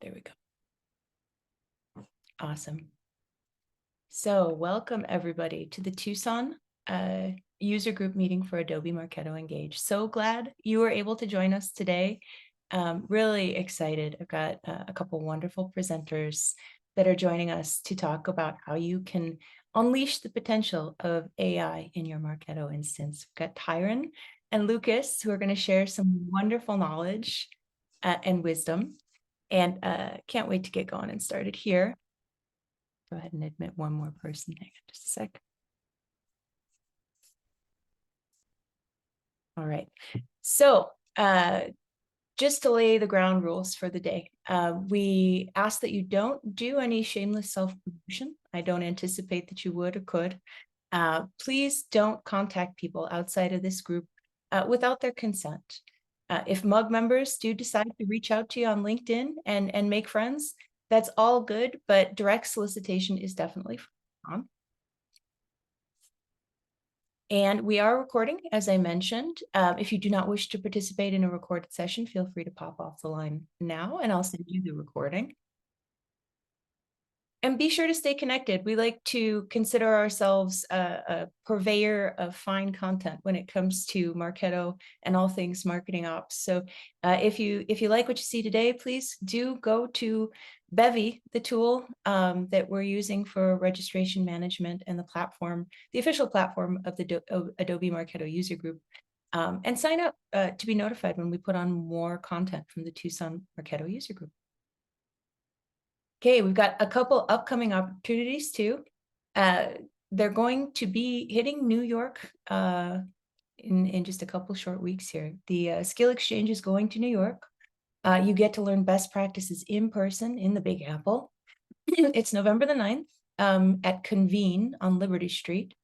There we go. Awesome. So welcome everybody to the Tucson user group meeting for Adobe Marketo Engage. So glad you were able to join us today. Really excited. I've got a couple wonderful presenters that are joining us to talk about how you can unleash the potential of AI in your Marketo instance. We've got Tyron and Lucas who are going to share some wonderful knowledge and wisdom. And can't wait to get going and started here. Go ahead and admit one more person. Hang on just a sec. All right. So just to lay the ground rules for the day, we ask that you don't do any shameless self-promotion. I don't anticipate that you would or could. Please don't contact people outside of this group without their consent. If MUG members do decide to reach out to you on LinkedIn and make friends, that's all good, but direct solicitation is definitely on. And we are recording, as I mentioned. If you do not wish to participate in a recorded session, feel free to pop off the line now, and I'll send you the recording. And be sure to stay connected. We like to consider ourselves a purveyor of fine content when it comes to Marketo and all things marketing ops. So if you like what you see today, please do go to Bevy, the tool that we're using for registration management and the platform, the official platform of the Adobe Marketo user group, and sign up to be notified when we put on more content from the Tucson Marketo user group. Okay, we've got a couple upcoming opportunities too. They're going to be hitting New York in just a couple short weeks here. The Skill Exchange is going to New York. You get to learn best practices in person in the Big Apple. It's November the 9th at Convene on Liberty Street.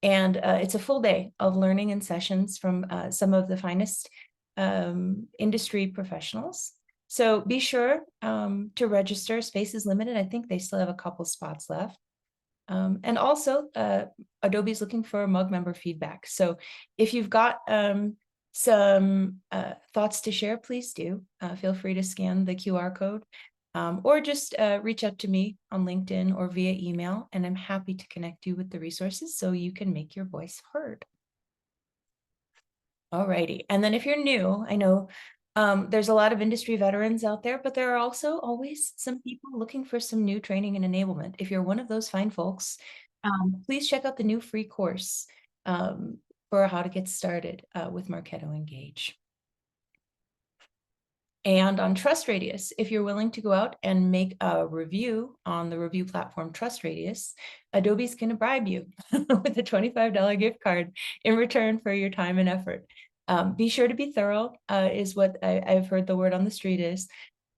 And it's a full day of learning and sessions from some of the finest industry professionals. So be sure to register. Space is limited. I think they still have a couple spots left. And also, Adobe's looking for MUG member feedback. So if you've got some thoughts to share, please do. Feel free to scan the QR code or just reach out to me on LinkedIn or via email, and I'm happy to connect you with the resources so you can make your voice heard. All righty. And then if you're new, I know there's a lot of industry veterans out there, but there are also always some people looking for some new training and enablement. If you're one of those fine folks, please check out the new free course for how to get started with Marketo Engage. And on Trust Radius, if you're willing to go out and make a review on the review platform Trust Radius, Adobe's going to bribe you with a $25 gift card in return for your time and effort. Be sure to be thorough, is what I've heard the word on the street is.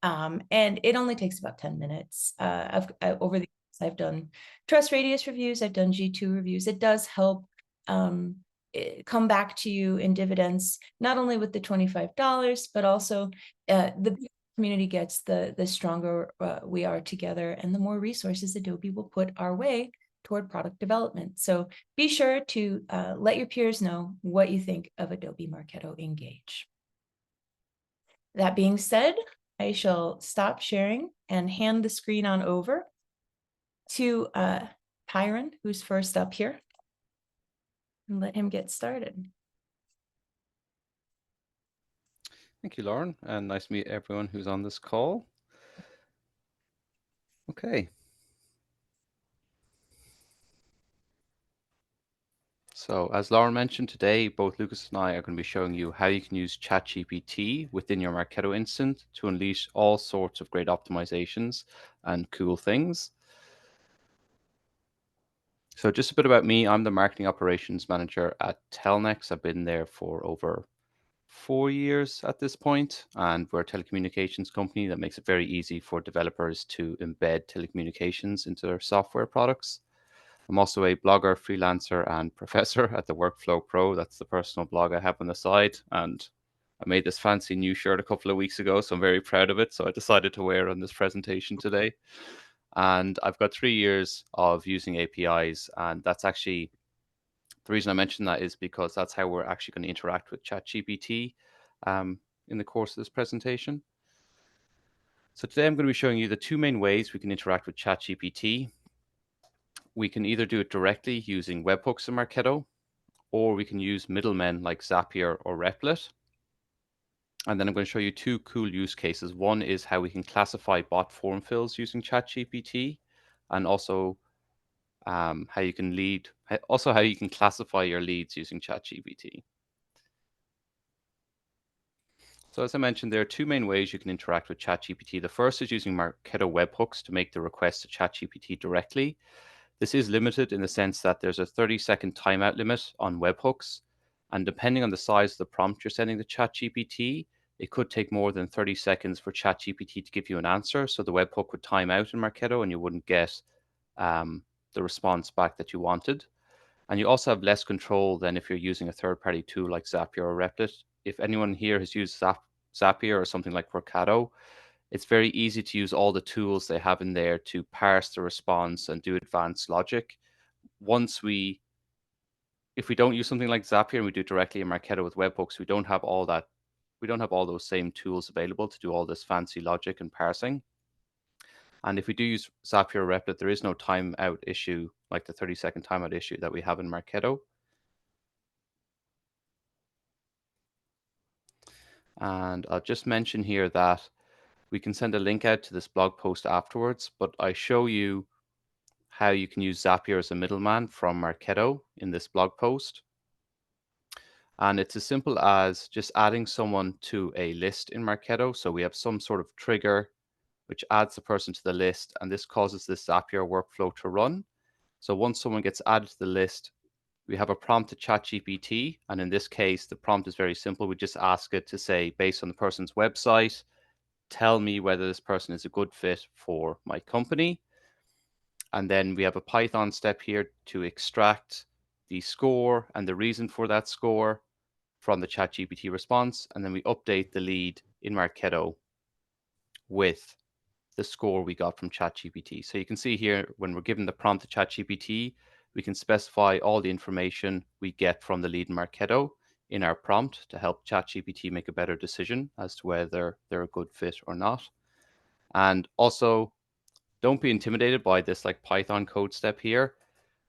And it only takes about 10 minutes. Over the years, I've done Trust Radius reviews, I've done G2 reviews. It does help come back to you in dividends, not only with the $25, but also the community gets, the stronger we are together, and the more resources Adobe will put our way toward product development. So be sure to let your peers know what you think of Adobe Marketo Engage. That being said, I shall stop sharing and hand the screen on over to Tyron, who's first up here, and let him get started. Thank you, Lauren, and nice to meet everyone who's on this call. Okay. So as Lauren mentioned today, both Lucas and I are going to be showing you how you can use ChatGPT within your Marketo instance to unleash all sorts of great optimizations and cool things. So just a bit about me. I'm the marketing operations manager at Telnex. I've been there for over 4 years at this point, and we're a telecommunications company that makes it very easy for developers to embed telecommunications into their software products. I'm also a blogger, freelancer, and professor at the Workflow Pro. That's the personal blog I have on the side. And I made this fancy new shirt a couple of weeks ago, so I'm very proud of it. So I decided to wear it on this presentation today. And I've got 3 years of using APIs. And that's actually, the reason I mention that is because that's how we're actually going to interact with ChatGPT in the course of this presentation. So today I'm going to be showing you the two main ways we can interact with ChatGPT. We can either do it directly using webhooks in Marketo, or we can use middlemen like Zapier or Replit. And then I'm going to show you two cool use cases. One is how we can classify bot form fills using ChatGPT, and also how you can classify your leads using ChatGPT. So as I mentioned, there are two main ways you can interact with ChatGPT. The first is using Marketo webhooks to make the request to ChatGPT directly. This is limited in the sense that there's a 30-second timeout limit on webhooks, and depending on the size of the prompt you're sending to ChatGPT, it could take more than 30 seconds for ChatGPT to give you an answer. So the webhook would time out in Marketo and you wouldn't get the response back that you wanted. And you also have less control than if you're using a third-party tool like Zapier or Replit. If anyone here has used Zapier or something like Marketo, it's very easy to use all the tools they have in there to parse the response and do advanced logic. If we don't use something like Zapier and we do it directly in Marketo with webhooks, we don't have all those same tools available to do all this fancy logic and parsing. And if we do use Zapier or Replit, there is no timeout issue like the 30-second timeout issue that we have in Marketo. And I'll just mention here that we can send a link out to this blog post afterwards, but I show you how you can use Zapier as a middleman from Marketo in this blog post. And it's as simple as just adding someone to a list in Marketo. So we have some sort of trigger which adds the person to the list, and this causes this Zapier workflow to run. So once someone gets added to the list, we have a prompt to ChatGPT, and in this case, the prompt is very simple. We just ask it to say, based on the person's website, tell me whether this person is a good fit for my company. And then we have a Python step here to extract the score and the reason for that score from the ChatGPT response. And then we update the lead in Marketo with the score we got from ChatGPT. So you can see here, when we're given the prompt to ChatGPT, we can specify all the information we get from the lead in Marketo in our prompt to help ChatGPT make a better decision as to whether they're a good fit or not. And also, don't be intimidated by this like Python code step here.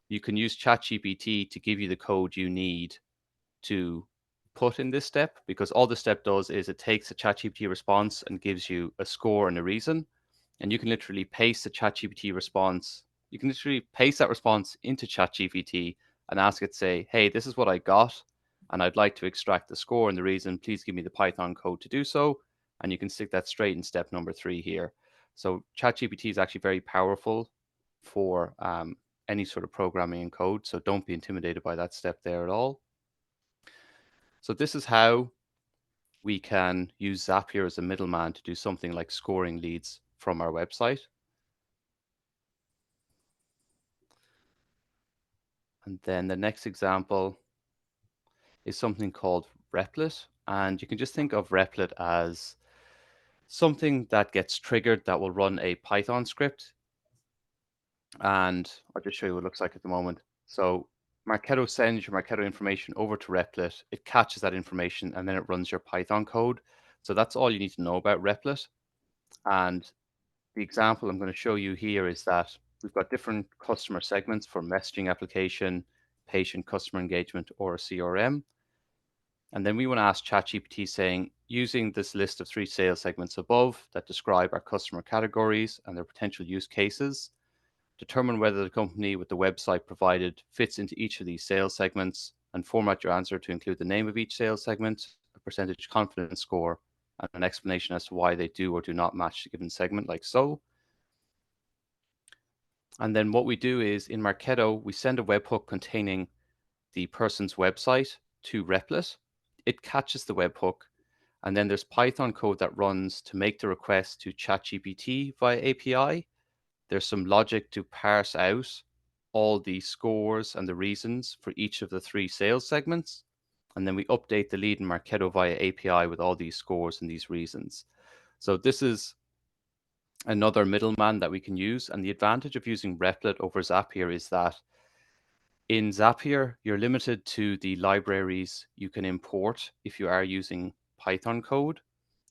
You can use ChatGPT to give you the code you need to put in this step, because all the step does is it takes a ChatGPT response and gives you a score and a reason. And you can literally paste the ChatGPT response. You can literally paste that response into ChatGPT and ask it, say, hey, this is what I got, and I'd like to extract the score and the reason. Please give me the Python code to do so. And you can stick that straight in step number 3 here. So ChatGPT is actually very powerful for any sort of programming and code. So don't be intimidated by that step there at all. So this is how we can use Zapier as a middleman to do something like scoring leads from our website. And then the next example is something called Replit. And you can just think of Replit as something that gets triggered that will run a Python script. And I'll just show you what it looks like at the moment. So Marketo sends your Marketo information over to Replit. It catches that information and then it runs your Python code. So that's all you need to know about Replit. And the example I'm going to show you here is that we've got different customer segments for messaging application, patient customer engagement, or a CRM. And then we want to ask ChatGPT saying, using this list of 3 sales segments above that describe our customer categories and their potential use cases, determine whether the company with the website provided fits into each of these sales segments, and format your answer to include the name of each sales segment, a percentage confidence score, and an explanation as to why they do or do not match the given segment, like so. And then what we do is in Marketo, we send a webhook containing the person's website to Replit. It catches the webhook, and then there's Python code that runs to make the request to ChatGPT via API. There's some logic to parse out all the scores and the reasons for each of the 3 sales segments. And then we update the lead in Marketo via API with all these scores and these reasons. So this is another middleman that we can use. And the advantage of using Replit over Zapier is that in Zapier, you're limited to the libraries you can import if you are using Python code.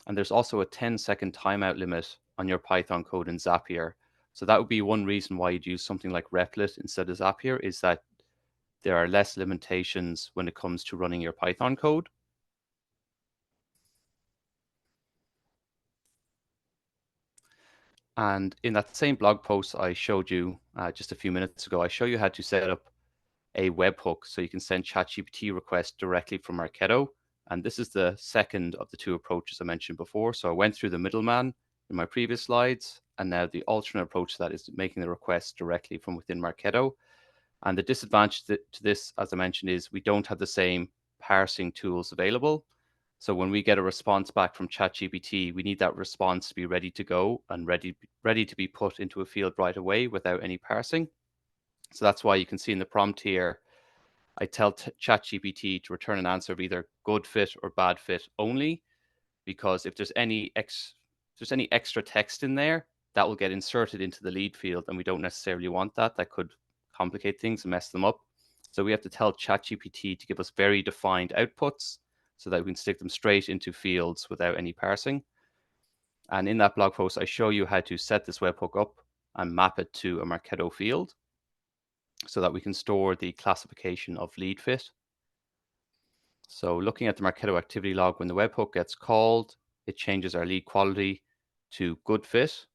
And there's also a 10-second timeout limit on your Python code in Zapier. So that would be one reason why you'd use something like Replit instead of Zapier, is that there are less limitations when it comes to running your Python code. And in that same blog post I showed you just a few minutes ago, I show you how to set up a webhook so you can send ChatGPT requests directly from Marketo. And this is the second of the two approaches I mentioned before. So I went through the middleman in my previous slides, and now the alternate approach to that is making the request directly from within Marketo. And the disadvantage to this, as I mentioned, is we don't have the same parsing tools available. So when we get a response back from ChatGPT, we need that response to be ready to go and ready to be put into a field right away without any parsing. So that's why you can see in the prompt here, I tell ChatGPT to return an answer of either good fit or bad fit only, because if there's any extra text in there, that will get inserted into the lead field, and we don't necessarily want that. That could complicate things and mess them up. So we have to tell ChatGPT to give us very defined outputs so that we can stick them straight into fields without any parsing. And in that blog post, I show you how to set this webhook up and map it to a Marketo field so that we can store the classification of lead fit. So looking at the Marketo activity log, when the webhook gets called, it changes our lead quality to good fit.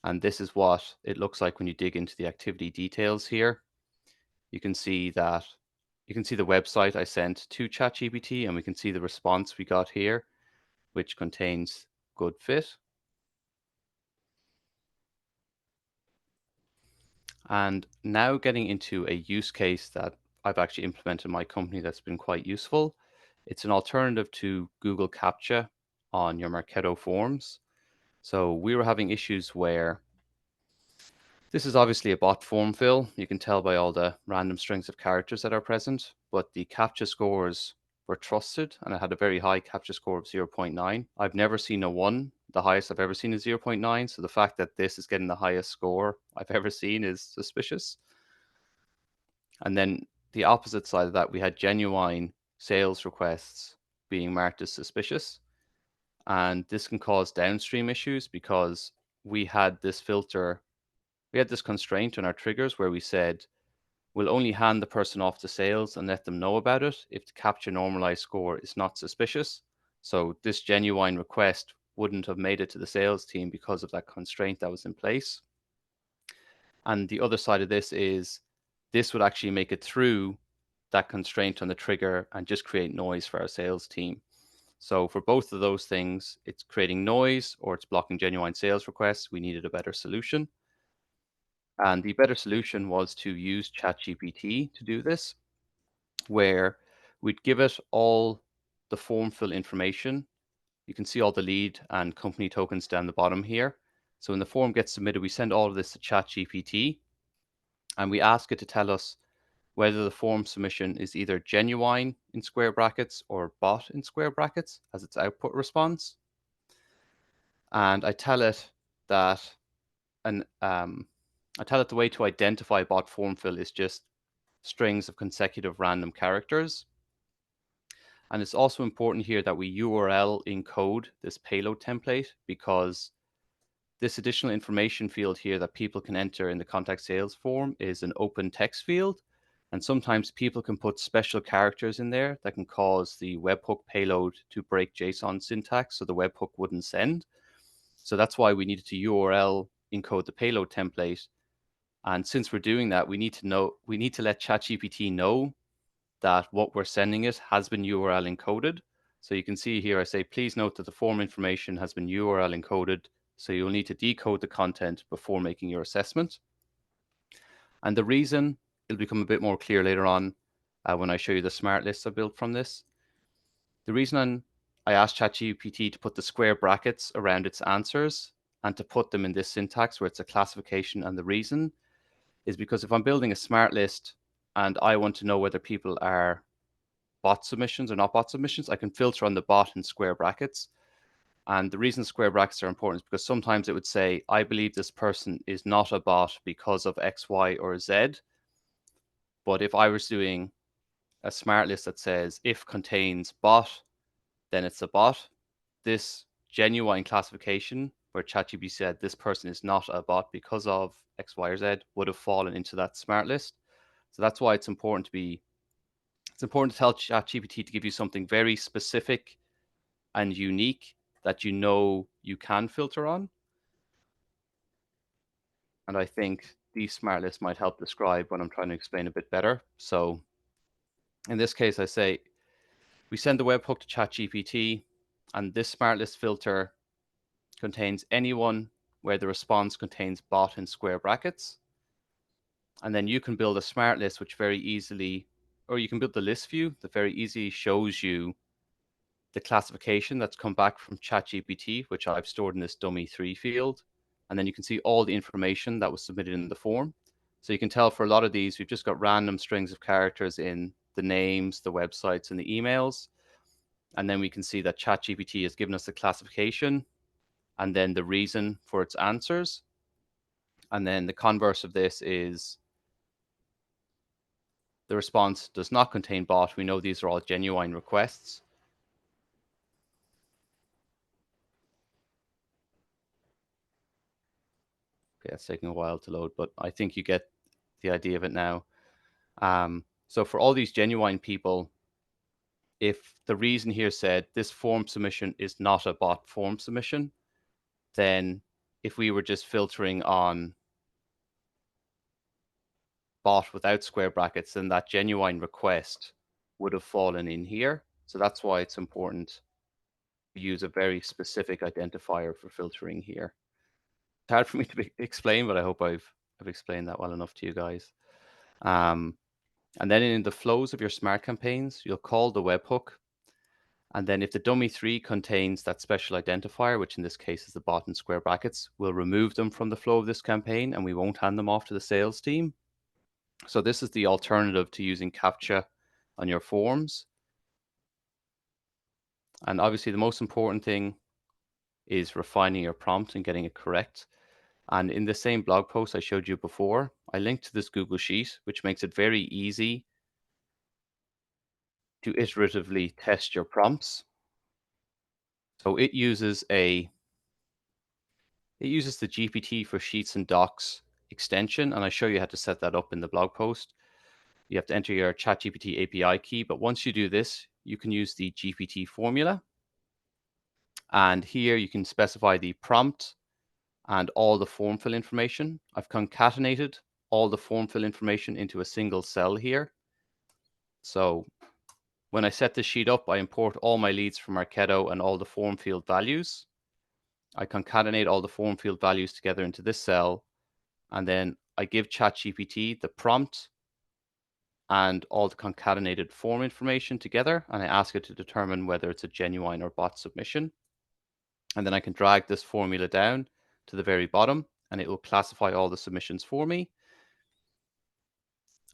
And this is what it looks like when you dig into the activity details here. You can see the website I sent to ChatGPT, and we can see the response we got here, which contains good fit. And now getting into a use case that I've actually implemented in my company that's been quite useful. It's an alternative to Google CAPTCHA on your Marketo forms. So we were having issues where this is obviously a bot form fill. You can tell by all the random strings of characters that are present, but the CAPTCHA scores were trusted, and it had a very high CAPTCHA score of 0.9. I've never seen a 1. The highest I've ever seen is 0.9. So the fact that this is getting the highest score I've ever seen is suspicious. And then the opposite side of that, we had genuine sales requests being marked as suspicious. And this can cause downstream issues because we had this constraint on our triggers where we said we'll only hand the person off to sales and let them know about it if the CAPTCHA normalized score is not suspicious. So this genuine request wouldn't have made it to the sales team because of that constraint that was in place. And the other side of this is this would actually make it through that constraint on the trigger and just create noise for our sales team. So for both of those things, it's creating noise or it's blocking genuine sales requests. We needed a better solution. And the better solution was to use ChatGPT to do this, where we'd give it all the form fill information. You can see all the lead and company tokens down the bottom here. So when the form gets submitted, we send all of this to ChatGPT and we ask it to tell us whether the form submission is either genuine in square brackets or bot in square brackets as its output response. And I tell it that the way to identify bot form fill is just strings of consecutive random characters. And it's also important here that we URL encode this payload template, because this additional information field here that people can enter in the contact sales form is an open text field. And sometimes people can put special characters in there that can cause the webhook payload to break JSON syntax, so the webhook wouldn't send. So that's why we needed to URL encode the payload template. And since we're doing that, we need to let ChatGPT know that what we're sending it has been URL encoded. So you can see here, I say, please note that the form information has been URL encoded. So you'll need to decode the content before making your assessment. And the reason, it'll become a bit more clear later on when I show you the smart lists I built from this. The reason I asked ChatGPT to put the square brackets around its answers and to put them in this syntax where it's a classification and the reason is because if I'm building a smart list and I want to know whether people are bot submissions or not bot submissions, I can filter on the bot in square brackets. And the reason square brackets are important is because sometimes it would say, I believe this person is not a bot because of X, Y, or Z. But if I was doing a smart list that says if contains bot, then it's a bot, this genuine classification where ChatGPT said this person is not a bot because of X, Y, or Z would have fallen into that smart list. So that's why it's important to tell ChatGPT to give you something very specific and unique that you know you can filter on. And I think these smart lists might help describe what I'm trying to explain a bit better. So in this case, I say we send the webhook to ChatGPT, and this smart list filter contains anyone where the response contains bot in square brackets. And then you can build a smart list which very easily, or you can build the list view that very easily shows you the classification that's come back from ChatGPT, which I've stored in this dummy3 field. And then you can see all the information that was submitted in the form. So you can tell for a lot of these, we've just got random strings of characters in the names, the websites, and the emails. And then we can see that ChatGPT has given us the classification and then the reason for its answers. And then the converse of this is the response does not contain bot. We know these are all genuine requests. Okay, it's taking a while to load, but I think you get the idea of it now. So for all these genuine people, if the reason here said this form submission is not a bot form submission, then if we were just filtering on bot without square brackets, then that genuine request would have fallen in here. So that's why it's important to use a very specific identifier for filtering here. It's hard for me to explain, but I hope I've explained that well enough to you guys. And then in the flows of your smart campaigns, you'll call the webhook. And then if the dummy3 contains that special identifier, which in this case is the bot in square brackets, we'll remove them from the flow of this campaign and we won't hand them off to the sales team. So this is the alternative to using CAPTCHA on your forms. And obviously the most important thing is refining your prompt and getting it correct. And in the same blog post I showed you before, I linked to this Google Sheet, which makes it very easy to iteratively test your prompts. So it uses the GPT for Sheets and Docs extension, and I show you how to set that up in the blog post. You have to enter your ChatGPT API key, but once you do this, you can use the GPT formula. And here you can specify the prompt and all the form fill information. I've concatenated all the form fill information into a single cell here. So when I set this sheet up, I import all my leads from Marketo and all the form field values. I concatenate all the form field values together into this cell, and then I give ChatGPT the prompt and all the concatenated form information together, and I ask it to determine whether it's a genuine or bot submission. And then I can drag this formula down to the very bottom, and it will classify all the submissions for me.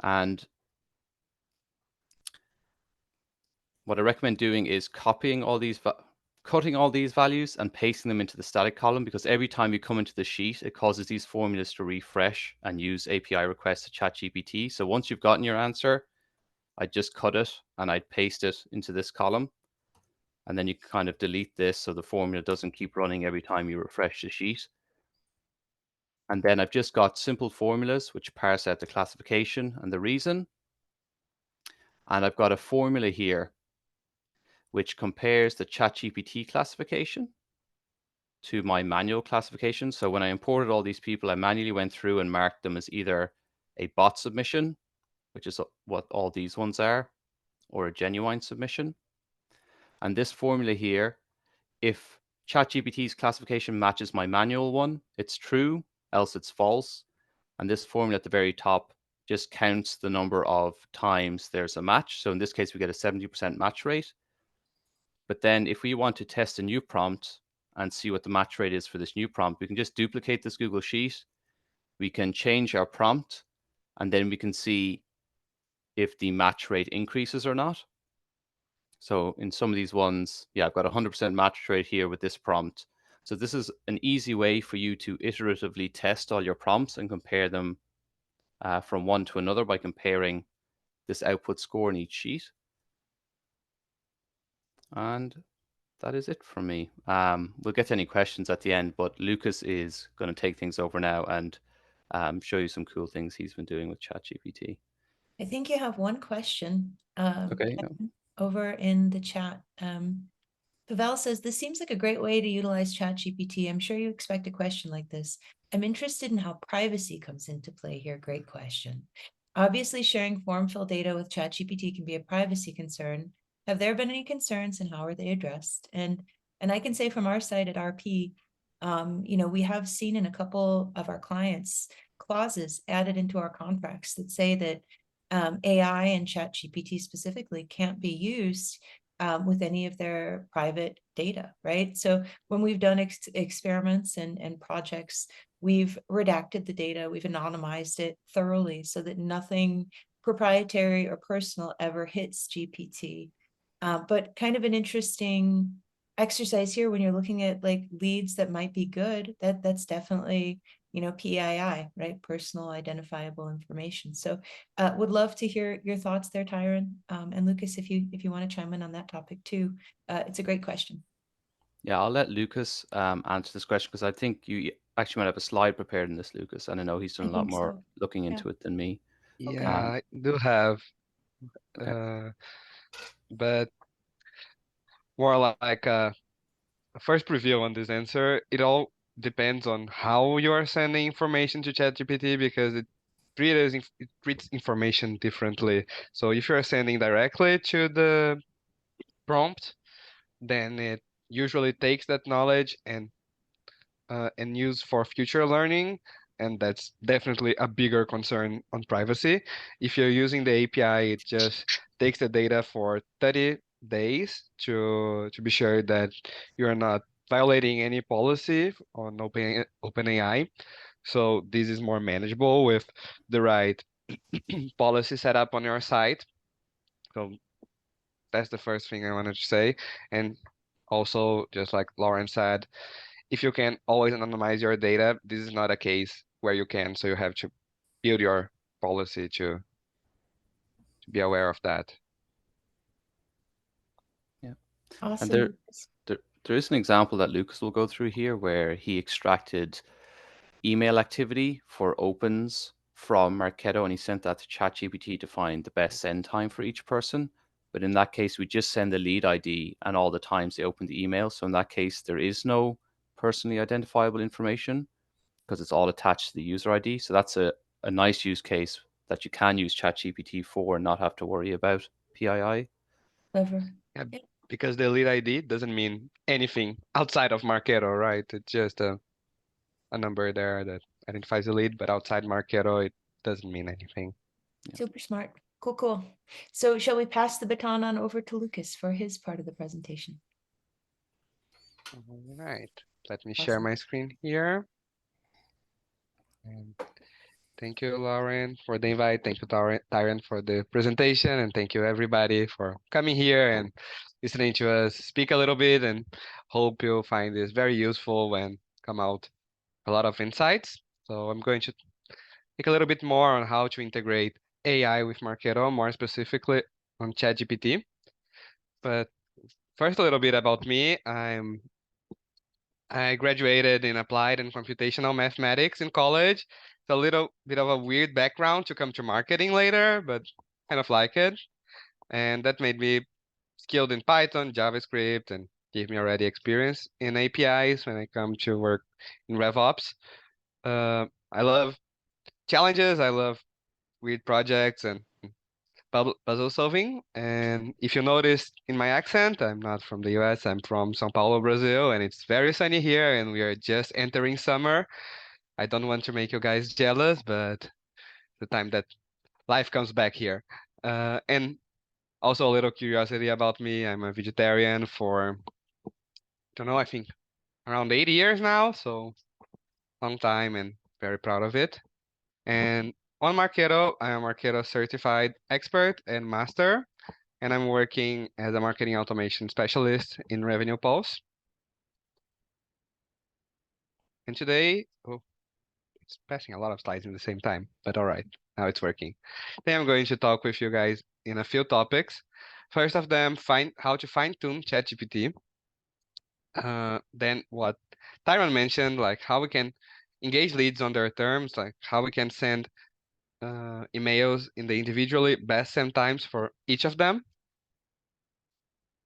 And what I recommend doing is cutting all these values and pasting them into the static column, because every time you come into the sheet, it causes these formulas to refresh and use API requests to ChatGPT. So once you've gotten your answer, I'd just cut it and I'd paste it into this column. And then you can kind of delete this so the formula doesn't keep running every time you refresh the sheet. And then I've just got simple formulas which parse out the classification and the reason. And I've got a formula here which compares the ChatGPT classification to my manual classification. So when I imported all these people, I manually went through and marked them as either a bot submission, which is what all these ones are, or a genuine submission. And this formula here, if ChatGPT's classification matches my manual one, it's true, else it's false. And this formula at the very top just counts the number of times there's a match. So in this case, we get a 70% match rate. But then if we want to test a new prompt and see what the match rate is for this new prompt, we can just duplicate this Google Sheet. We can change our prompt, and then we can see if the match rate increases or not. So in some of these ones, yeah, I've got 100% match rate here with this prompt. So this is an easy way for you to iteratively test all your prompts and compare them from one to another by comparing this output score in each sheet. And that is it from me. We'll get to any questions at the end, but Lucas is going to take things over now and show you some cool things he's been doing with ChatGPT. I think you have one question Okay. over in the chat. Pavel says, this seems like a great way to utilize ChatGPT. I'm sure you expect a question like this. I'm interested in how privacy comes into play here. Great question. Obviously, sharing form-fill data with ChatGPT can be a privacy concern. Have there been any concerns and how are they addressed? And I can say from our side at RP, we have seen in a couple of our clients clauses added into our contracts that say that AI and ChatGPT specifically can't be used with any of their private data, right? So when we've done experiments and projects, we've redacted the data, we've anonymized it thoroughly so that nothing proprietary or personal ever hits GPT. But kind of an interesting exercise here when you're looking at like leads that might be good, that's definitely, PII, right? Personal identifiable information. So would love to hear your thoughts there, Tyron. And Lucas, if you want to chime in on that topic too, it's a great question. Yeah, I'll let Lucas answer this question because I think you actually might have a slide prepared in this, Lucas, and I know he's done I a lot think more so. looking Yeah. into it than me. Okay. Yeah, I do have, Okay. uh, but more like a first preview on this answer. It all depends on how you are sending information to ChatGPT because it treats information differently. So if you are sending directly to the prompt, then it usually takes that knowledge and use for future learning. And that's definitely a bigger concern on privacy. If you're using the API, it just takes the data for 30 days to be sure that you're not violating any policy on OpenAI. So this is more manageable with the right policy set up on your site. So that's the first thing I wanted to say. And also, just like Lauren said, if you can always anonymize your data, this is not a case where you can, so you have to build your policy to be aware of that. Yeah. And Awesome, there, Lucas. there, there is an example that Lucas will go through here where he extracted email activity for opens from Marketo and he sent that to ChatGPT to find the best send time for each person. But in that case, we just send the lead ID and all the times they open the email. So in that case, there is no personally identifiable information because it's all attached to the user ID. So that's a nice use case that you can use ChatGPT for and not have to worry about PII. Clever. Yeah, Yeah, because the lead ID doesn't mean anything outside of Marketo, right? It's just a number there that identifies the lead, but outside Marketo, it doesn't mean anything. super smart. Cool, cool. So shall we pass the baton on over to Lucas for his part of the presentation? All right, let me share Awesome. my screen here. And thank you, Lauren, for the invite. Thank you, Tyron, for the presentation. And thank you, everybody, for coming here and listening to us speak a little bit. And hope you'll find this very useful and come out a lot of insights. So I'm going to think a little bit more on how to integrate AI with Marketo, more specifically on ChatGPT. But first, a little bit about me. I graduated in applied and computational mathematics in college. It's a little bit of a weird background to come to marketing later, but kind of like it. And that made me skilled in Python, JavaScript, and gave me already experience in APIs when I come to work in RevOps. I love challenges. I love weird projects and puzzle solving. And if you notice in my accent, I'm not from the US, I'm from São Paulo, Brazil, and it's very sunny here and we are just entering summer. I don't want to make you guys jealous, but the time that life comes back here. And also a little curiosity about me, I'm a vegetarian for, I don't know, I think around 8 years now, so long time and very proud of it. And on Marketo, I am Marketo certified expert and master, and I'm working as a marketing automation specialist in Revenue Pulse. And today, oh, it's passing a lot of slides at the same time, but all right, now it's working. Today I'm going to talk with you guys in a few topics. First of them, how to fine-tune ChatGPT. Then what Tyron mentioned, like how we can engage leads on their terms, like how we can send emails in the individually best send times for each of them.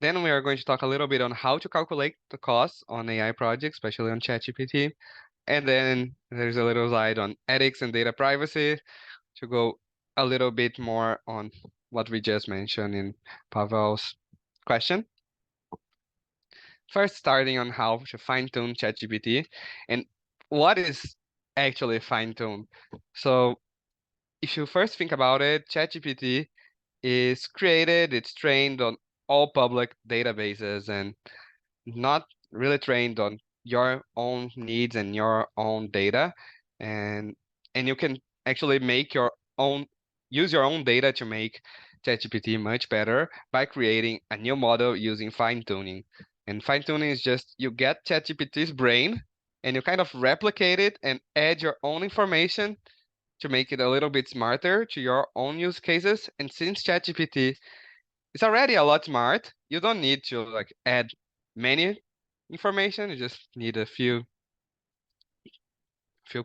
Then we are going to talk a little bit on how to calculate the costs on AI projects, especially on ChatGPT. And then there's a little slide on ethics and data privacy to go a little bit more on what we just mentioned in Pavel's question. First, starting on how to fine-tune ChatGPT and what is actually fine-tune. So if you first think about it, ChatGPT is created, it's trained on all public databases and not really trained on your own needs and your own data. And you can actually make your own, use your own data to make ChatGPT much better by creating a new model using fine-tuning. And fine-tuning is just you get ChatGPT's brain and you kind of replicate it and add your own information to make it a little bit smarter to your own use cases. And since ChatGPT is already a lot smart, you don't need to like add many information. You just need a few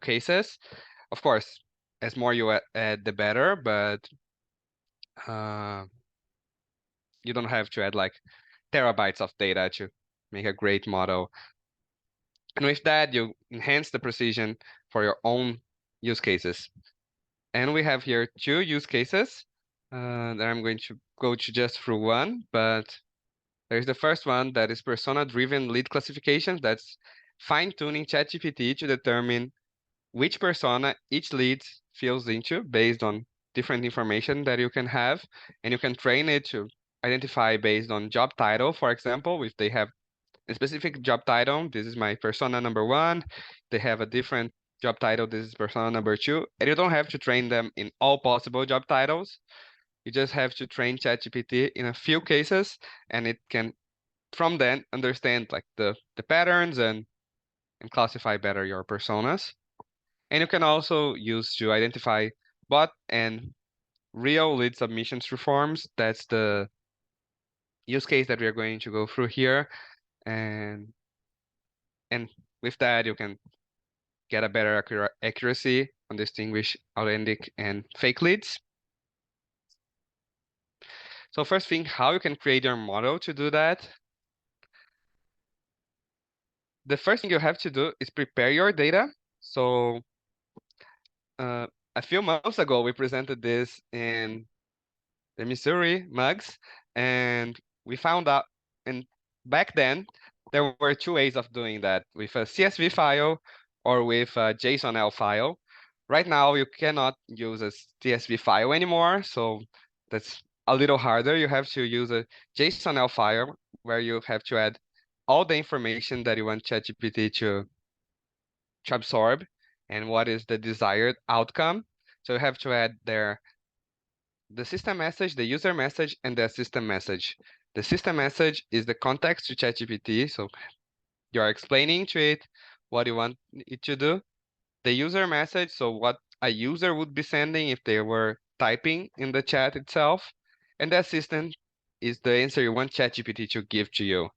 cases. Of course, as more you add, the better, but uh, you don't have to add like terabytes of data to make a great model. And with that, you enhance the precision for your own use cases. And we have here two use cases that I'm going to go to just through one, but there's the first one that is persona-driven lead classification. That's fine-tuning ChatGPT to determine which persona each lead fills into based on different information that you can have. And you can train it to identify based on job title, for example, if they have a specific job title, this is my persona number one. They have a different job title, this is persona number two. And you don't have to train them in all possible job titles. You just have to train ChatGPT in a few cases, and it can from then understand like the patterns and classify better your personas. And you can also use to identify bot and real lead submissions through forms. That's the use case that we are going to go through here. And with that, you can get a better accuracy on distinguish authentic and fake leads. So first thing, how you can create your model to do that. The first thing you have to do is prepare your data. So a few months ago, we presented this in the Missouri mugs, and we found out, and back then, there were two ways of doing that, with a CSV file or with a JSON-L file. Right now, you cannot use a CSV file anymore, so that's a little harder. You have to use a JSON-L file where you have to add all the information that you want ChatGPT to absorb and what is the desired outcome. So you have to add there the system message, the user message, and the system message. The system message is the context to ChatGPT, so you're explaining to it what you want it to do. The user message, so what a user would be sending if they were typing in the chat itself. And the assistant is the answer you want ChatGPT to give to you.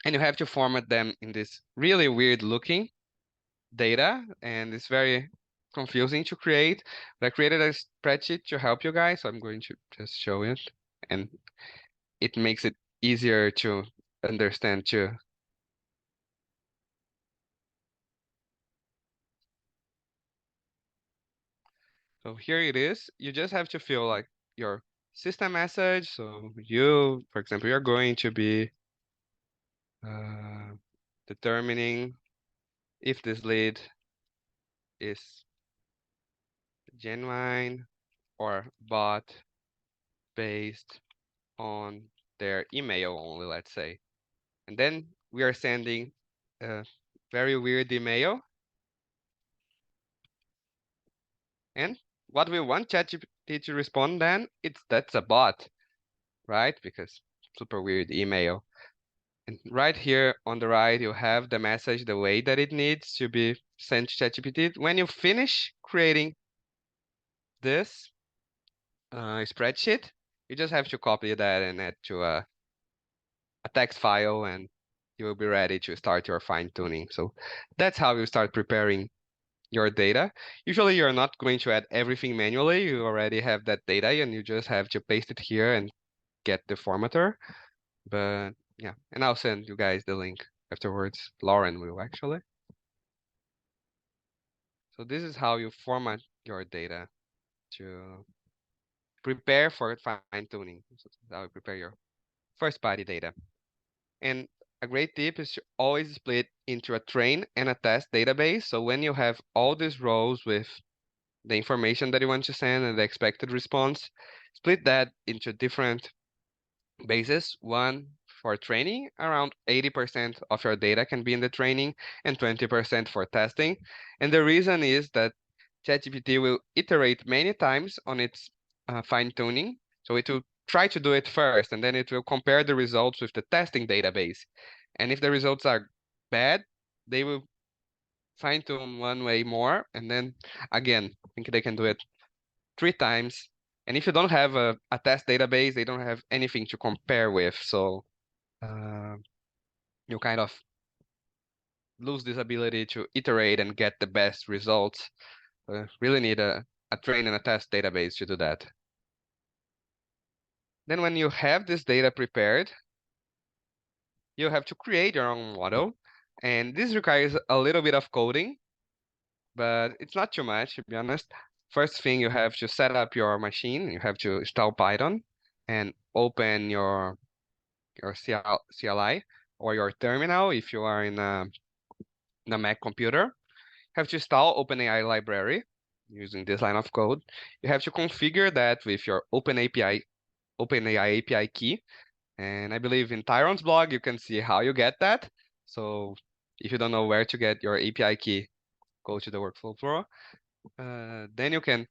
And you have to format them in this really weird looking data, and it's very confusing to create. But I created a spreadsheet to help you guys, so I'm going to just show it, and it makes it easier to understand too. So here it is. You just have to fill like your system message. So you, for example, you're going to be determining if this lead is genuine or bot based on their email only, let's say. And then we are sending a very weird email. And what we want ChatGPT to respond then, that's a bot, right? Because super weird email. And right here on the right, you have the message the way that it needs to be sent to ChatGPT. When you finish creating this spreadsheet, you just have to copy that and add to a text file, and you will be ready to start your fine tuning. So that's how you start preparing your data. Usually you're not going to add everything manually. You already have that data and you just have to paste it here and get the formatter. But yeah, and I'll send you guys the link afterwards. Lauren will actually. So this is how you format your data to prepare for fine tuning. So this is how you prepare your first party data. And a great tip is to always split into a train and a test database. So when you have all these rows with the information that you want to send and the expected response, split that into different bases. One for training, around 80% of your data can be in the training and 20% for testing. And the reason is that ChatGPT will iterate many times on its fine tuning. So it will try to do it first, and then it will compare the results with the testing database. And if the results are bad, they will fine tune one way more. And then again, I think they can do it 3 times. And if you don't have a test database, they don't have anything to compare with. So you kind of lose this ability to iterate and get the best results. Really need a train and a test database to do that. Then when you have this data prepared, you have to create your own model. And this requires a little bit of coding, but it's not too much, to be honest. First thing, you have to set up your machine. You have to install Python and open your CLI or your terminal if you are in a Mac computer. You have to install OpenAI library using this line of code. You have to configure that with your OpenAI API key. And I believe in Tyron's blog, you can see how you get that. So if you don't know where to get your API key, go to the workflow flow. Then you can,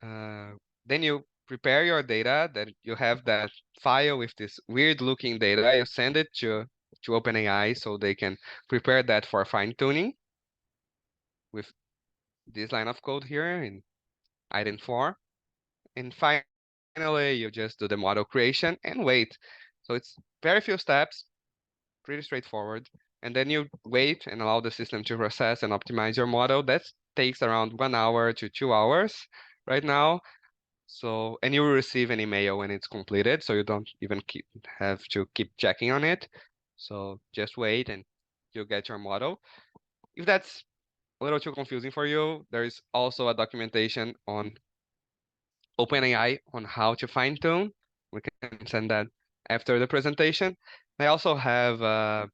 then you prepare your data, then you have that file with this weird looking data, you send it to OpenAI so they can prepare that for fine tuning with this line of code here in item 4. And finally, you just do the model creation and wait. So it's very few steps, pretty straightforward. And then you wait and allow the system to process and optimize your model. That takes around 1 hour to 2 hours right now. So, and you will receive an email when it's completed, so you don't even have to keep checking on it. So just wait and you'll get your model. If that's a little too confusing for you, there is also a documentation on OpenAI on how to fine tune. We can send that after the presentation. I also have a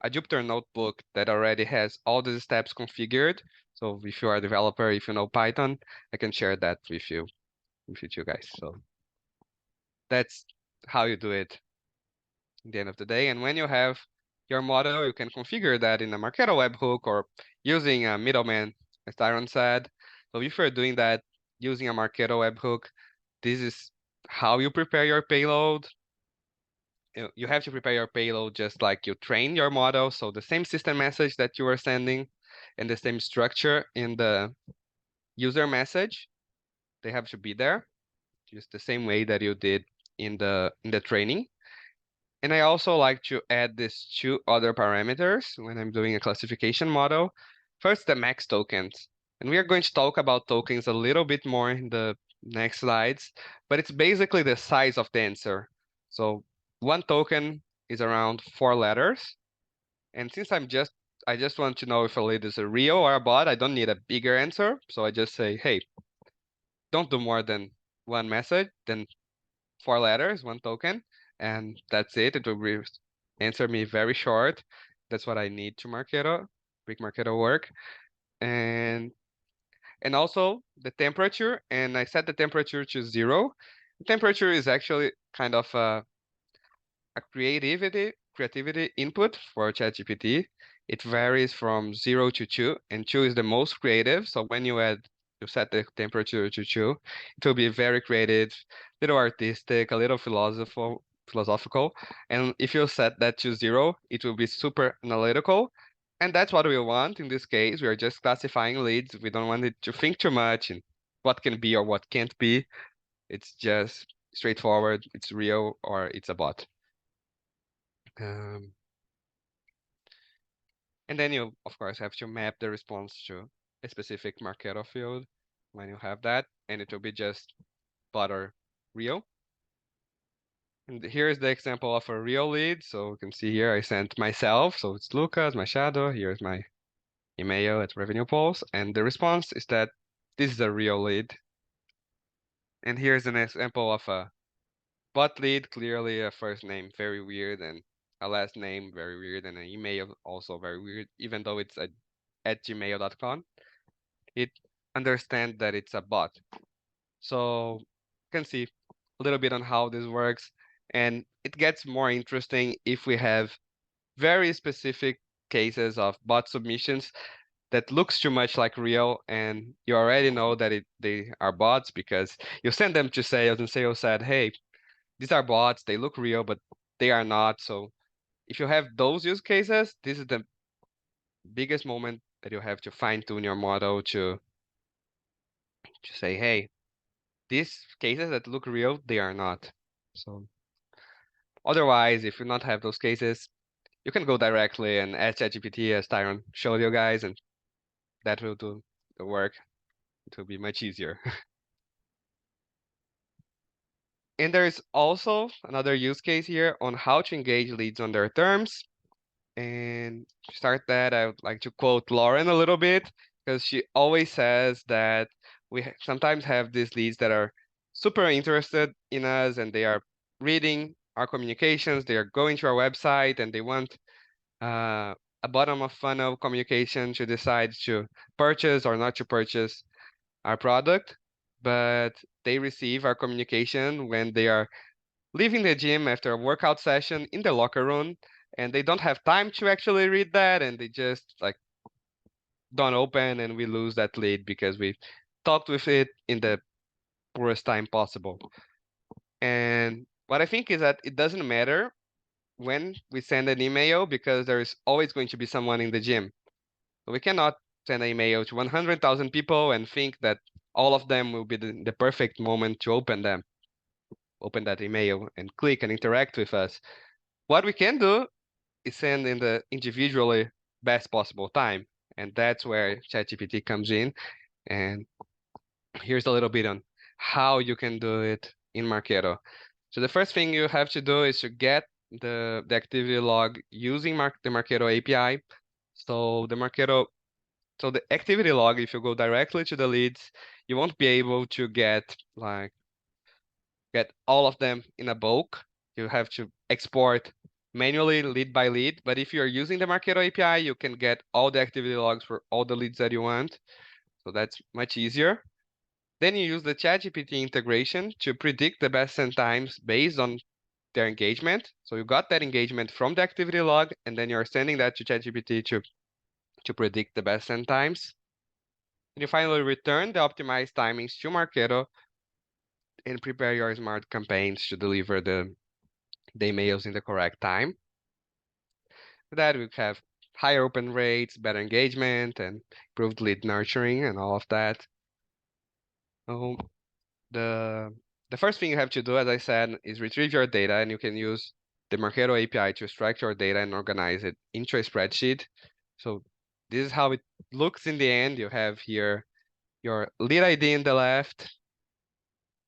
Jupyter notebook that already has all the steps configured. So if you are a developer, if you know Python, I can share that with you guys. So that's how you do it at the end of the day. And when you have your model, you can configure that in a Marketo webhook or using a middleman, as Tyron said. So if you're doing that using a Marketo webhook, this is how you prepare your payload. You have to prepare your payload just like you train your model. So the same system message that you are sending and the same structure in the user message, they have to be there, just the same way that you did in the training. And I also like to add these 2 other parameters when I'm doing a classification model. First, the max tokens. And we are going to talk about tokens a little bit more in the next slides, but it's basically the size of the answer. So 1 token is around 4 letters. And since I just want to know if a lead is a real or a bot, I don't need a bigger answer. So I just say, hey, don't do more than 1 message, then 4 letters, 1 token, and that's it. It will answer me very short. That's what I need to Marketo, make Marketo work. And also the temperature, and I set the temperature to 0. The temperature is actually kind of a creativity input for ChatGPT. It varies from 0 to 2, and 2 is the most creative. So when you set the temperature to 2, it will be very creative, a little artistic, a little philosophical. And if you set that to 0, it will be super analytical. And that's what we want in this case. We are just classifying leads. We don't want it to think too much and what can be or what can't be. It's just straightforward. It's real or it's a bot. And then you, of course, have to map the response to a specific Marketo field when you have that, and it will be just bot or real. And here's the example of a real lead. So you can see here I sent myself, so it's Lucas, my shadow. Here's my email at Revenue Pulse, and the response is that this is a real lead. And here's an example of a bot lead, clearly a first name very weird, and a last name very weird, and an email also very weird, even though it's at gmail.com. It understands that it's a bot. So you can see a little bit on how this works. And it gets more interesting if we have very specific cases of bot submissions that looks too much like real, and you already know that they are bots because you send them to sales and sales said, hey, these are bots, they look real, but they are not. So if you have those use cases, this is the biggest moment that you have to fine tune your model to say, hey, these cases that look real, they are not. So otherwise, if you not have those cases, you can go directly and add ChatGPT as Tyron showed you guys, and that will do the work. It will be much easier. And there's also another use case here on how to engage leads on their terms. And to start that, I would like to quote Lauren a little bit because she always says that we sometimes have these leads that are super interested in us and they are reading our communications, they are going to our website and they want a bottom of funnel communication to decide to purchase or not to purchase our product, but they receive our communication when they are leaving the gym after a workout session in the locker room, and they don't have time to actually read that, and they just like don't open, and we lose that lead because we talked with it in the worst time possible. And what I think is that it doesn't matter when we send an email because there is always going to be someone in the gym. So we cannot send an email to 100,000 people and think that all of them will be the perfect moment to open that email and click and interact with us. What we can do is send in the individually best possible time. And that's where ChatGPT comes in. And here's a little bit on how you can do it in Marketo. So the first thing you have to do is to get the activity log using the Marketo API. So the activity log, if you go directly to the leads, you won't be able to get all of them in a bulk. You have to export manually lead by lead. But if you're using the Marketo API, you can get all the activity logs for all the leads that you want. So that's much easier. Then you use the ChatGPT integration to predict the best send times based on their engagement. So you got that engagement from the activity log, and then you're sending that to ChatGPT to predict the best send times. And you finally return the optimized timings to Marketo and prepare your smart campaigns to deliver the emails in the correct time. With that, we have higher open rates, better engagement, and improved lead nurturing and all of that. So the first thing you have to do, as I said, is retrieve your data, and you can use the Marketo API to extract your data and organize it into a spreadsheet. So this is how it looks in the end. You have here your lead ID in the left.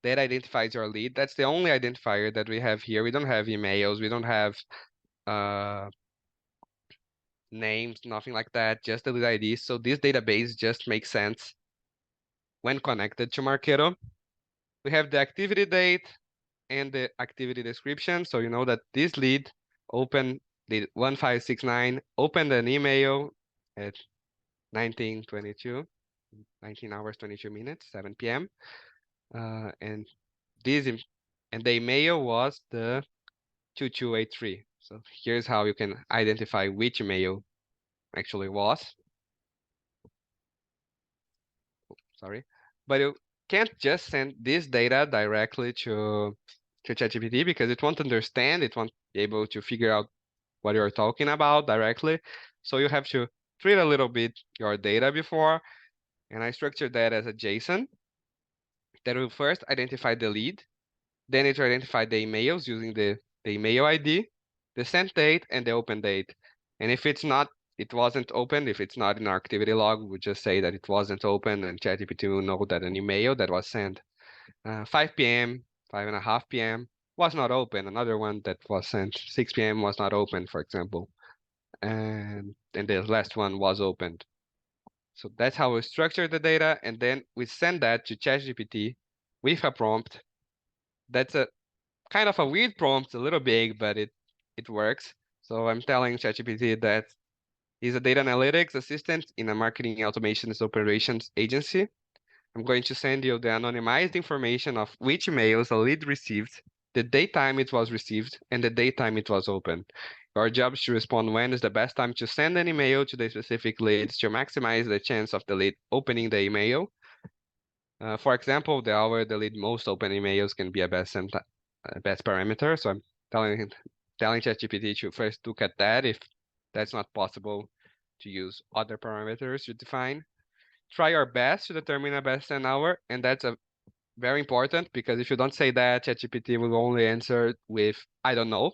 That identifies your lead. That's the only identifier that we have here. We don't have emails. We don't have names, nothing like that, just the lead ID. So this database just makes sense when connected to Marketo. We have the activity date and the activity description. So you know that this lead opened lead 1569, opened an email at 19:22, 19 hours, 22 minutes, 7 p.m. And the email was the 2283. So here's how you can identify which email actually was. Sorry, but you can't just send this data directly to ChatGPT because it won't understand, it won't be able to figure out what you're talking about directly. So you have to treat a little bit your data before, and I structured that as a JSON that will first identify the lead, then it will identify the emails using the email ID, the sent date, and the open date. And if it's not it wasn't opened. If it's not in our activity log, we just say that it wasn't open, and ChatGPT will know that an email that was sent 5 p.m., 5:30 p.m. was not open. Another one that was sent 6 p.m. was not open, for example, and the last one was opened. So that's how we structure the data, and then we send that to ChatGPT with a prompt. That's a kind of a weird prompt, a little big, but it works. So I'm telling ChatGPT that he's a data analytics assistant in a marketing automation operations agency. I'm going to send you the anonymized information of which emails a lead received, the date time it was received, and the date time it was opened. Your job is to respond when is the best time to send an email to the specific leads to maximize the chance of the lead opening the email. For example, the hour the lead most open emails can be a best parameter. So I'm telling ChatGPT to first look at that. If that's not possible, to use other parameters to define. Try your best to determine a best send hour, and that's a very important, because if you don't say that, ChatGPT will only answer with I don't know,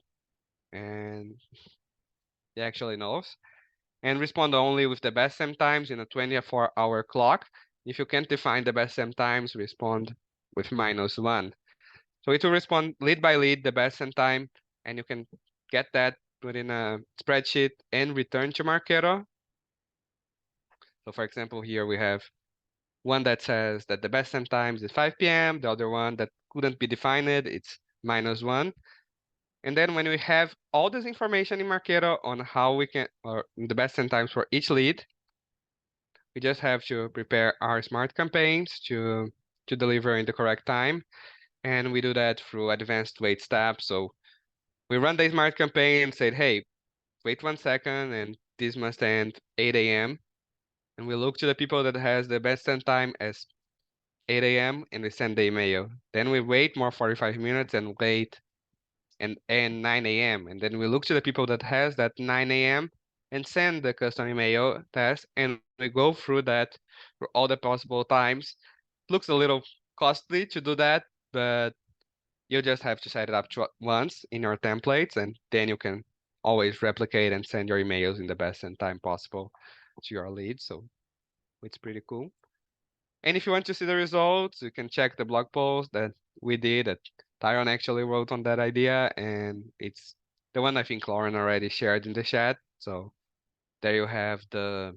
and he actually knows. And respond only with the best send times in a 24-hour clock. If you can't define the best send times, respond with -1. So it will respond lead by lead, the best send time, and you can get that, put in a spreadsheet, and return to Marketo. So for example, here we have one that says that the best send times is 5 p.m., the other one that couldn't be defined, it's -1. And then when we have all this information in Marketo on how we can, or the best send times for each lead, we just have to prepare our smart campaigns to deliver in the correct time. And we do that through advanced wait steps. So we run the smart campaign and say, hey, wait 1 second, and this must end 8 a.m. And we look to the people that has the best send time as 8 a.m. and we send the email. Then we wait more 45 minutes and wait and 9 a.m. And then we look to the people that has that 9 a.m. and send the custom email test, and we go through that for all the possible times. Looks a little costly to do that, but you just have to set it up once in your templates, and then you can always replicate and send your emails in the best send time possible to your leads. So it's pretty cool. And if you want to see the results, you can check the blog post that we did, that Tyron actually wrote on that idea, and it's the one I think Lauren already shared in the chat. So there you have the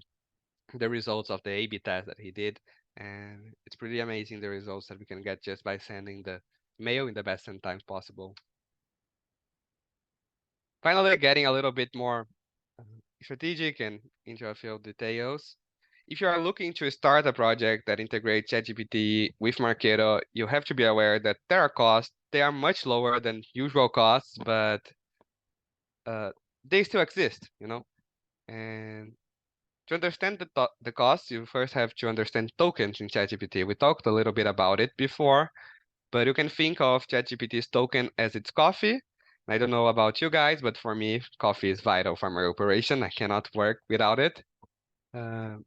results of the A/B test that he did, and it's pretty amazing the results that we can get just by sending the mail in the best send times possible. Finally, getting a little bit more strategic and into a few details. If you are looking to start a project that integrates ChatGPT with Marketo, you have to be aware that there are costs. They are much lower than usual costs, but they still exist, you know? And to understand the costs, you first have to understand tokens in ChatGPT. We talked a little bit about it before, but you can think of ChatGPT's token as its coffee. I don't know about you guys, but for me, coffee is vital for my operation. I cannot work without it. Uh,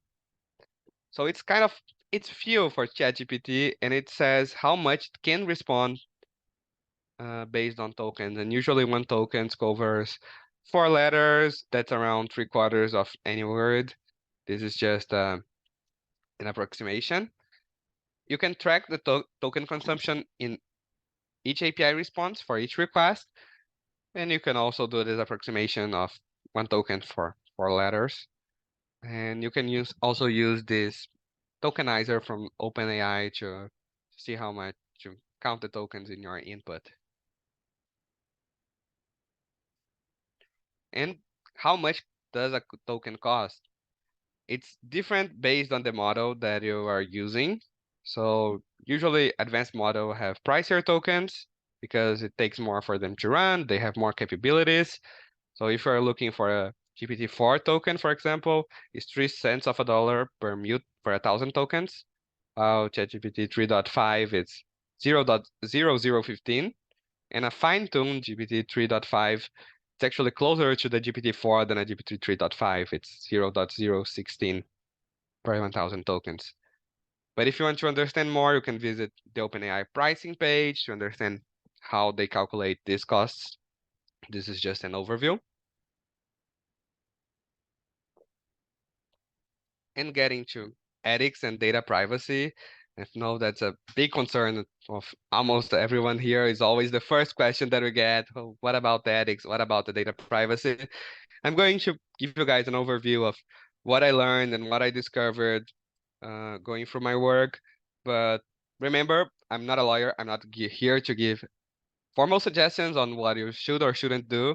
So it's fuel for ChatGPT, and it says how much it can respond based on tokens. And usually one token covers 4 letters. That's around 3/4 of any word. This is just an approximation. You can track the token consumption in each API response for each request, and you can also do this approximation of 1 token for 4 letters. And you can also use this tokenizer from OpenAI to see how much to count the tokens in your input. And how much does a token cost? It's different based on the model that you are using. So usually advanced model have pricier tokens because it takes more for them to run. They have more capabilities. So if you're looking for a GPT-4 token, for example, it's 3 cents of a dollar per mute for 1,000 tokens. While ChatGPT 3.5, it's 0.0015. And a fine-tuned GPT 3.5, it's actually closer to the GPT-4 than a GPT 3.5. It's 0.016 per 1,000 tokens. But if you want to understand more, you can visit the OpenAI pricing page to understand how they calculate these costs. This is just an overview. and getting to ethics and data privacy. I know that's a big concern of almost everyone here. Is always the first question that we get. Oh, what about the ethics? What about the data privacy? I'm going to give you guys an overview of what I learned and what I discovered going through my work. But remember, I'm not a lawyer. I'm not here to give formal suggestions on what you should or shouldn't do.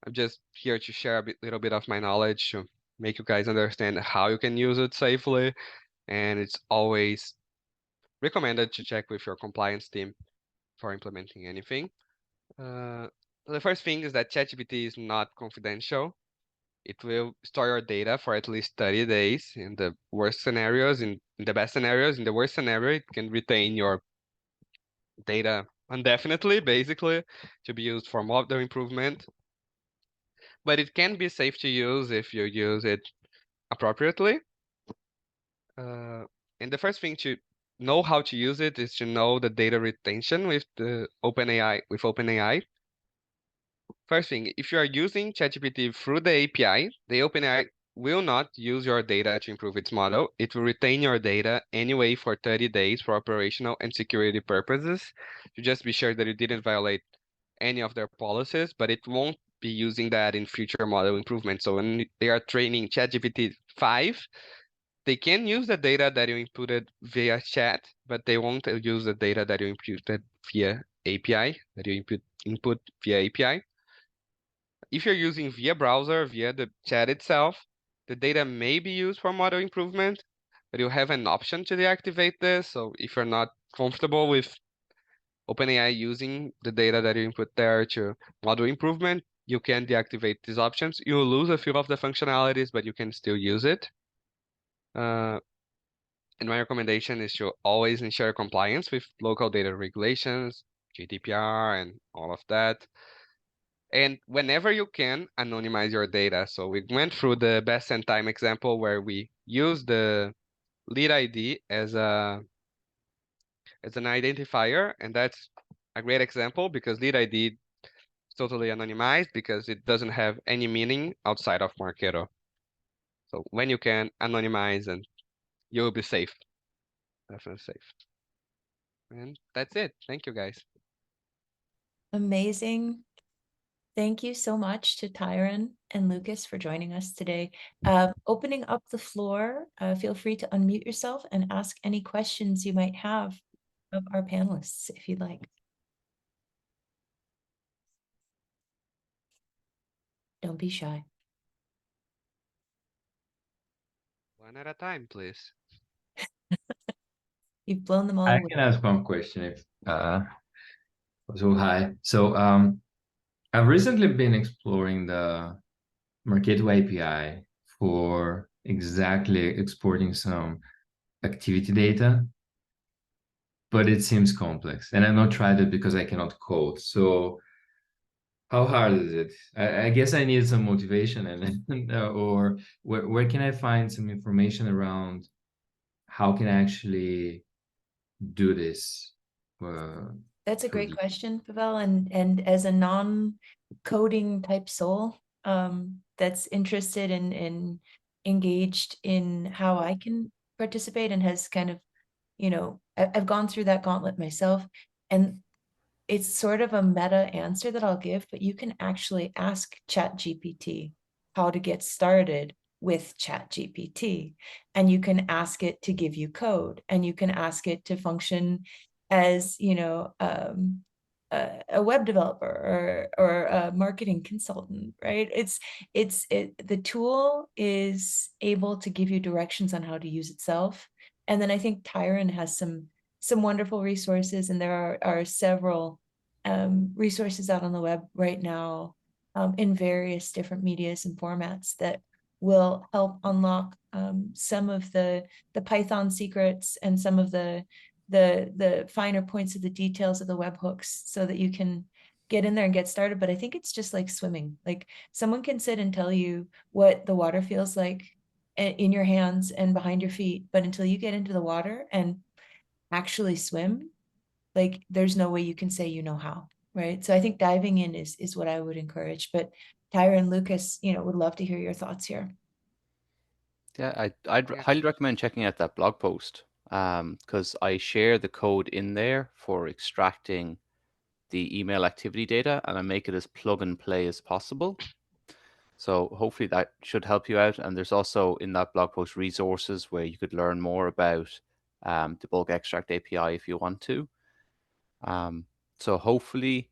I'm just here to share a little bit of my knowledge to make you guys understand how you can use it safely. And it's always recommended to check with your compliance team for implementing anything. Uh, the first thing is that ChatGPT is not confidential. It will store your data for at least 30 days in the worst scenarios. In the best scenarios, in the worst scenario, it can retain your data indefinitely, basically, to be used for model improvement. But it can be safe to use if you use it appropriately. Uh, and the first thing to know how to use it is to know the data retention with the OpenAI. First thing, if you are using ChatGPT through the API, the OpenAI will not use your data to improve its model. It will retain your data anyway for 30 days for operational and security purposes, to just be sure that you didn't violate any of their policies, but it won't be using that in future model improvements. So when they are training ChatGPT 5, they can use the data that you inputted via chat, but they won't use the data that you inputted via API, that you input via API. If you're using via browser, via the chat itself, the data may be used for model improvement, but you have an option to deactivate this. So if you're not comfortable with OpenAI using the data that you input there to model improvement, you can deactivate these options. You'll lose a few of the functionalities, but you can still use it. And my recommendation is to always ensure compliance with local data regulations, GDPR, and all of that. And whenever you can, anonymize your data. So we went through the best and time example where we use the lead ID as an identifier, and that's a great example because lead ID is totally anonymized because it doesn't have any meaning outside of Marketo. So when you can, anonymize and you'll be safe, definitely safe. And that's it. Thank you, guys. Amazing. Thank you so much to Tyron and Lucas for joining us today. Opening up the floor, feel free to unmute yourself and ask any questions you might have of our panelists, if you'd like. Don't be shy. One at a time, please. You've blown them all I away. can ask one question if so hi. So I've recently been exploring the Marketo API for exactly exporting some activity data, but it seems complex. And I've not tried it because I cannot code. So how hard is it? I guess I need some motivation and or where can I find some information around how can I actually do this? That's a through great the- question, Pavel. And as a non-coding type soul, that's interested in engaged in how I can participate and has kind of, I've gone through that gauntlet myself, and it's sort of a meta answer that I'll give, but you can actually ask ChatGPT how to get started with ChatGPT, and you can ask it to give you code, and you can ask it to function as, a web developer or a marketing consultant, right? The tool is able to give you directions on how to use itself. And then I think Tyron has some wonderful resources, and there are several resources out on the web right now in various different medias and formats that will help unlock some of the Python secrets and some of the finer points of the details of the webhooks so that you can get in there and get started. But I think it's just like swimming. Like someone can sit and tell you what the water feels like in your hands and behind your feet, but until you get into the water and actually swim, like there's no way you can say you know how, right? So I think diving in is what I would encourage. But Tyra and Lucas, would love to hear your thoughts here. Yeah, I'd Yeah. highly recommend checking out that blog post because I share the code in there for extracting the email activity data and I make it as plug and play as possible. So hopefully that should help you out. And there's also in that blog post resources where you could learn more about the bulk extract API if you want to. So hopefully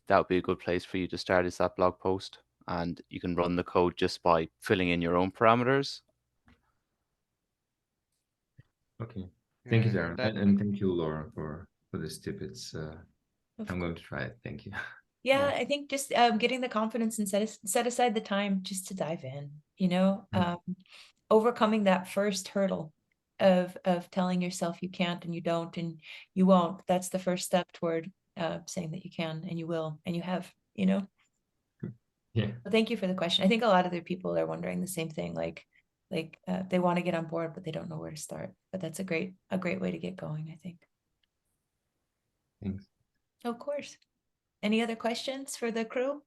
that would be a good place for you to start is that blog post. And you can run the code just by filling in your own parameters. Okay. Thank you, Yeah, Darren. that And thank you, Laura, for this tip. It's Of I'm going to try it. Thank you. Yeah, yeah. I think just getting the confidence and set aside the time just to dive in, you know, overcoming that first hurdle of telling yourself you can't and you don't and you won't. That's the first step toward saying that you can and you will and you have, you know. Yeah. But thank you for the question. I think a lot of other people are wondering the same thing, like they want to get on board, but they don't know where to start. But that's a great way to get going, I think. Thanks. Of course. Any other questions for the crew?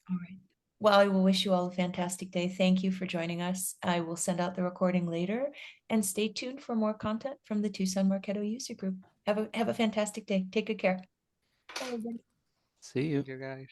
All right. Well, I will wish you all a fantastic day. Thank you for joining us. I will send out the recording later and stay tuned for more content from the Tucson Marketo user group. Have a fantastic day. Take good care. Bye, everybody. See you. Thank you guys.